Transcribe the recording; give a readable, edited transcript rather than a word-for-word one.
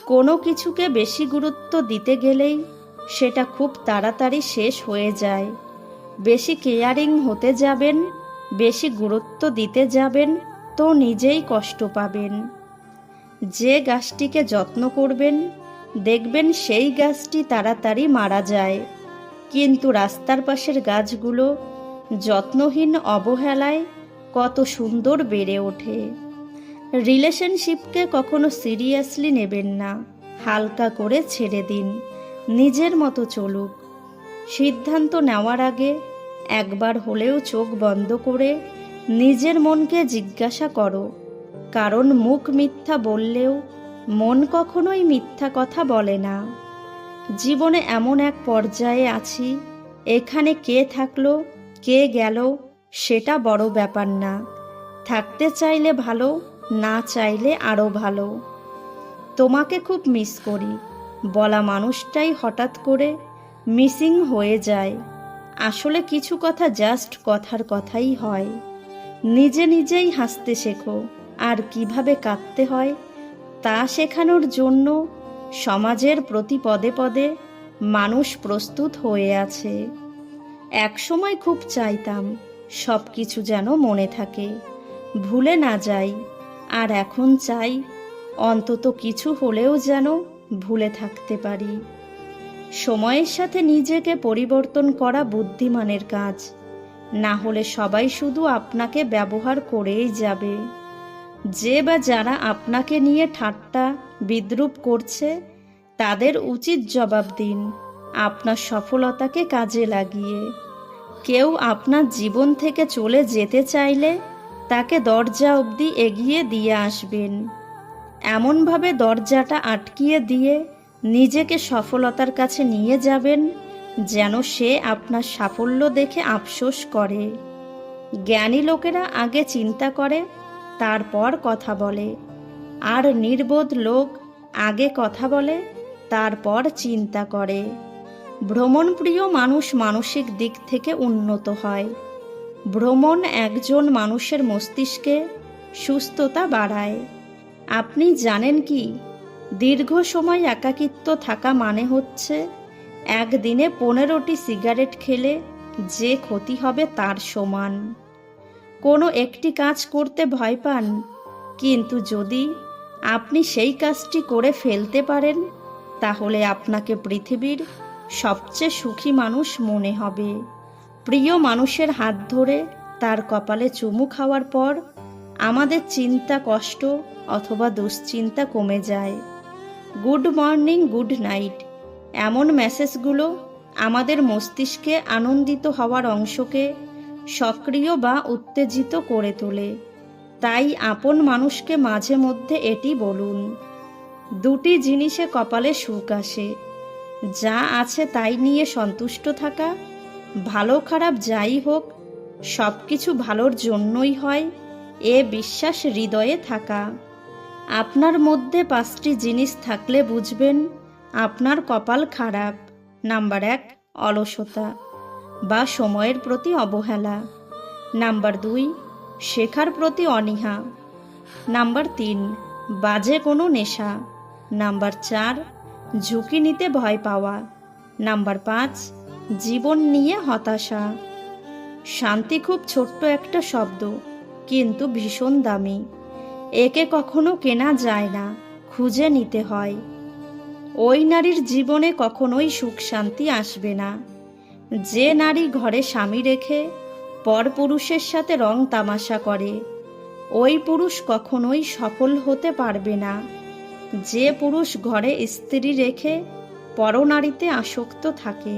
কোনো কিছুকে বেশি গুরুত্ব দিতে গেলেই সেটা খুব তাড়াতাড়ি শেষ হয়ে যায়। বেশি কেয়ারিং হতে যাবেন, বেশি গুরুত্ব দিতে যাবেন তো নিজেই কষ্ট পাবেন। যে গাছটিকে যত্ন করবেন দেখবেন সেই গাছটি তাড়াতাড়ি মারা যায়, কিন্তু রাস্তার পাশের গাছগুলো যত্নহীন অবহেলায় কত সুন্দর বেড়ে ওঠে। রিলেশনশিপকে কখনো সিরিয়াসলি নেবেন না, হালকা করে ছেড়ে দিন, নিজের মতো চলুক। সিদ্ধান্ত নেওয়ার আগে একবার হলেও চোখ বন্ধ করে নিজের মনকে জিজ্ঞাসা করো, কারণ মুখ মিথ্যা বললেও মন কখনোই মিথ্যা কথা বলে না। জীবনে এমন এক পর্যায়ে আছি, এখানে কে থাকলো কে গেল সেটা বড় ব্যাপার না। থাকতে চাইলে ভালো, না চাইলে আরও ভালো। তোমাকে খুব মিস করি বলা মানুষটাই হঠাৎ করে মিসিং হয়ে যায়। আসলে কিছু কথা জাস্ট কথার কথাই হয়। নিজে নিজেই হাসতে শেখো, আর কিভাবে কাঁদতে হয় তা শেখানোর জন্য সমাজের প্রতি পদে পদে মানুষ প্রস্তুত হয়ে আছে। একসময় খুব চাইতাম সব কিছু যেন মনে থাকে, ভুলে না যাই। আর এখন চাই অন্তত কিছু হলেও যেন ভুলে থাকতে পারি। সময়ের সাথে নিজেকে পরিবর্তন করা বুদ্ধিমানের কাজ, না হলে সবাই শুধু আপনাকে ব্যবহার করেই যাবে। যে বা যারা আপনাকে নিয়ে ঠাট্টা বিদ্রূপ করছে তাদের উচিত জবাব দিন আপনার সফলতাকে কাজে লাগিয়ে। কেউ আপনার জীবন থেকে চলে যেতে চাইলে তাকে দরজা অবধি এগিয়ে দিয়ে আসবেন, এমনভাবে দরজাটা আটকিয়ে দিয়ে নিজেকে সফলতার কাছে নিয়ে যাবেন যেন সে আপনার সাফল্য দেখে আফসোস করে। জ্ঞানী লোকেরা আগে চিন্তা করে তারপর কথা বলে, আর নির্বোধ লোক আগে কথা বলে তারপর চিন্তা করে। ভ্রমণপ্রিয় মানুষ মানসিক দিক থেকে উন্নত হয়। ভ্রমণ একজন মানুষের মস্তিষ্কে সুস্থতা বাড়ায়। আপনি জানেন কি, দীর্ঘ সময় একাকিত্ব থাকা মানে হচ্ছে একদিনে 15টি সিগারেট খেলে যে ক্ষতি হবে তার সমান। কোনো একটি কাজ করতে ভয় পান, কিন্তু যদি আপনি সেই কাজটি করে ফেলতে পারেন তাহলে আপনাকে পৃথিবীর সবচেয়ে সুখী মানুষ মনে হবে। প্রিয় মানুষের হাত ধরে তার কপালে চুমু খাওয়ার পর আমাদের চিন্তা, কষ্ট অথবা দুশ্চিন্তা কমে যায়। গুড মর্নিং, গুড নাইট এমন মেসেজগুলো আমাদের মস্তিষ্কে আনন্দিত হওয়ার অংশকে সক্রিয় বা উত্তেজিত করে তোলে। তাই আপন মানুষকে মাঝে মধ্যে এটি বলুন। দুটি জিনিসে কপালে সুখ আসে, যা আছে তাই নিয়ে সন্তুষ্ট থাকা, ভালো খারাপ যাই হোক সব কিছু ভালোর জন্যই হয় এ বিশ্বাস হৃদয়ে থাকা। আপনার মধ্যে 5টি জিনিস থাকলে বুঝবেন আপনার কপাল খারাপ। নাম্বার 1, অলসতা বা সময়ের প্রতি অবহেলা। নাম্বার 2, শেখার প্রতি অনীহা। নাম্বার 3, বাজে কোনো নেশা। নাম্বার 4, ঝুঁকি নিতে ভয় পাওয়া। নাম্বার 5, জীবন নিয়ে হতাশা। শান্তি খুব ছোট্ট একটা শব্দ, কিন্তু ভীষণ দামি। একে কখনো কেনা যায় না, খুঁজে নিতে হয়। ওই নারীর জীবনে কখনোই সুখ শান্তি আসবে না যে নারী ঘরে স্বামী রেখে পরপুরুষের সাথে রং তামাশা করে। ওই পুরুষ কখনোই সফল হতে পারবে না। যে পুরুষ ঘরে স্ত্রী রেখে পরনারীতে আসক্ত থাকে